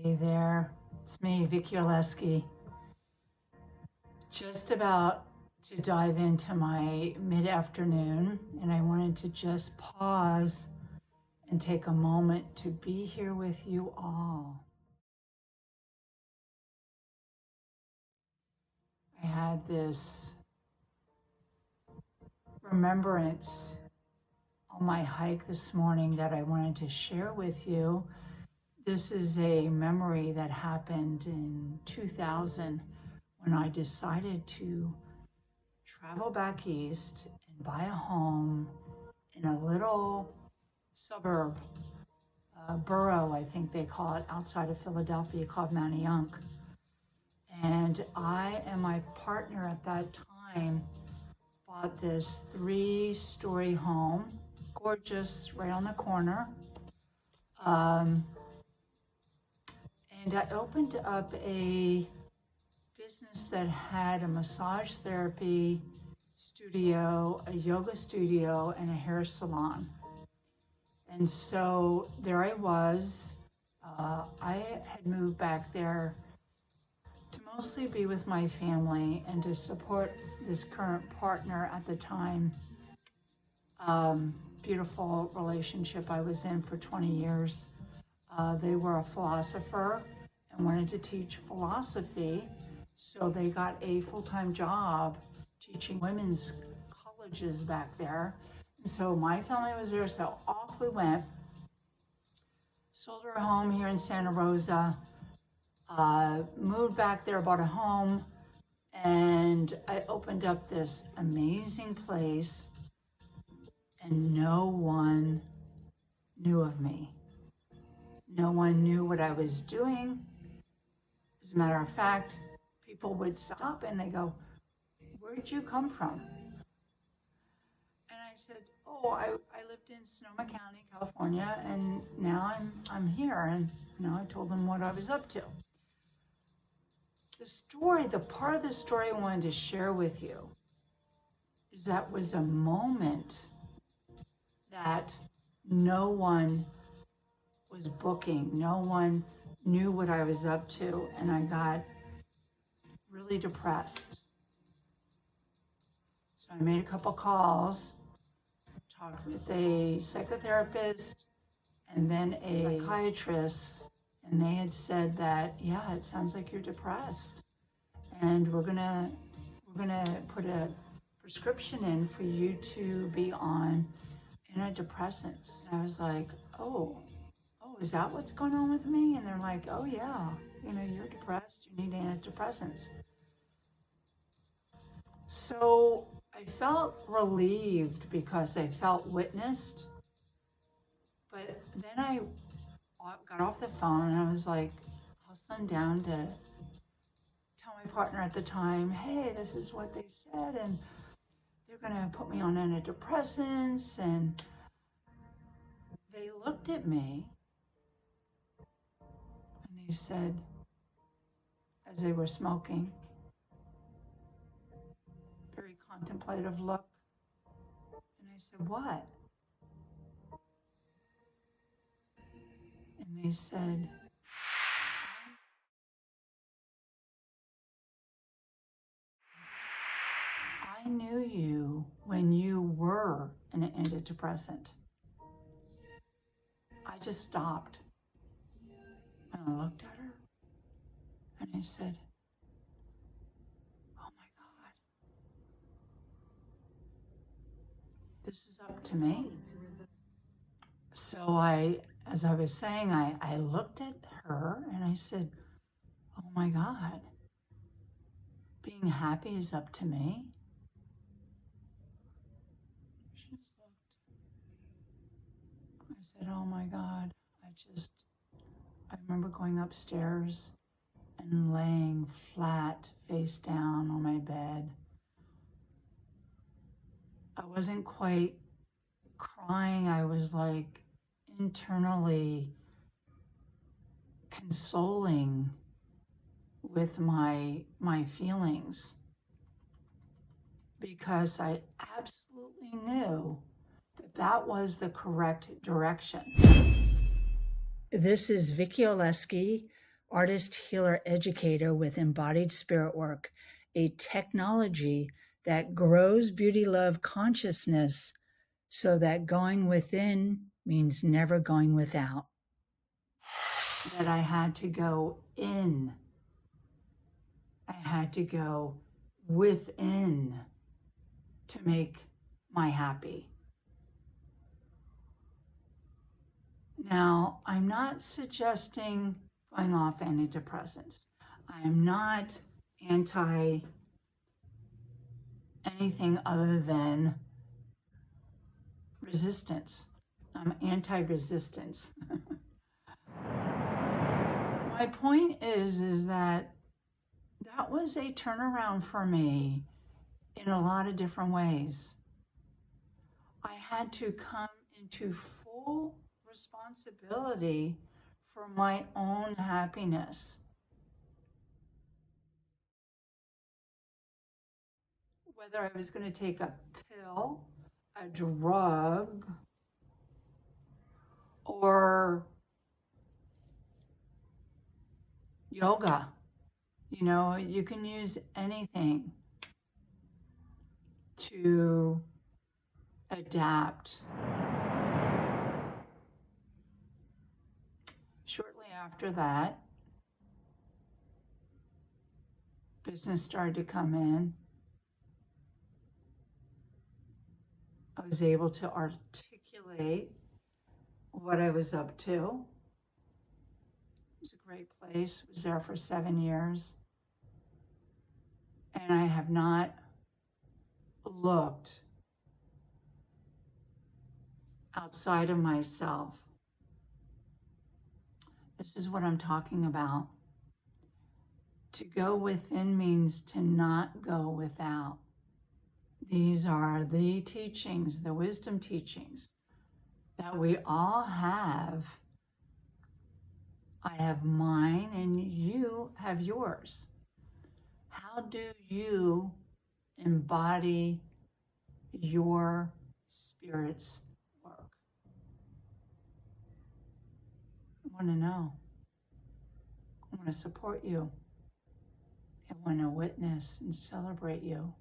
Hey there, it's me, Vicchi. Just about to dive into my mid-afternoon, and I wanted to just pause and take a moment to be here with you all. I had this remembrance on my hike this morning that I wanted to share with you. This is a memory that happened in 2000 when I decided to travel back east and buy a home in a little suburb, borough, I think they call it, outside of Philadelphia, called Manayunk. And I and my partner at that time bought this 3-story home, gorgeous, right on the corner. And I opened up a business that had a massage therapy studio, a yoga studio, and a hair salon. And so there I was. I had moved back there to mostly be with my family and to support this current partner at the time. Beautiful relationship I was in for 20 years. They were a philosopher and wanted to teach philosophy, so they got a full-time job teaching women's colleges back there. And so my family was there, so off we went. Sold our home here in Santa Rosa, moved back there, bought a home, and I opened up this amazing place, and no one knew of me. No one knew what I was doing. As a matter of fact, people would stop and they go, "Where'd you come from?" And I said, "Oh, I lived in Sonoma County, California, and now I'm here." And I told them what I was up to. The part of the story I wanted to share with you is that was a moment that no one was booking, no one knew what I was up to, and I got really depressed. So I made a couple calls, talked with a psychotherapist and then a psychiatrist, and they had said that, yeah, it sounds like you're depressed, and we're gonna put a prescription in for you to be on antidepressants. And I was like, oh, is that what's going on with me? And they're like, oh yeah, you're depressed, you need antidepressants. So I felt relieved because I felt witnessed. But then I got off the phone and I was like hustling down to tell my partner at the time, hey, this is what they said, and they're going to put me on antidepressants. And they looked at me and they said, as they were smoking, very contemplative look. And I said, what? And they said, I knew you when you were an antidepressant. I just stopped and I looked at her and I said, oh my God, this is up to me. So as I was saying, I looked at her and I said, oh my God, being happy is up to me. She just looked. I said, oh my God, I remember going upstairs and laying flat, face down on my bed. I wasn't quite crying. I was like internally consoling with my feelings, because I absolutely knew that was the correct direction. This is Vicchi. artist, healer, educator with embodied spirit work, a technology that grows beauty love consciousness so that going within means never going without. That I had to go in. I had to go within to make my happy. Now, I'm not suggesting going off antidepressants. I am not anti anything other than resistance. I'm anti-resistance. My point is that was a turnaround for me in a lot of different ways. I had to come into full responsibility for my own happiness. Whether I was going to take a pill, a drug, or yoga. You know, you can use anything to adapt. Shortly after that, business started to come in. I was able to articulate what I was up to. It was a great place. I was there for 7 years. And I have not looked outside of myself. This is what I'm talking about. To go within means to not go without. These are the teachings, the wisdom teachings that we all have. I have mine and you have yours. How do you embody your spirit's work? I want to know. I want to support you. I want to witness and celebrate you.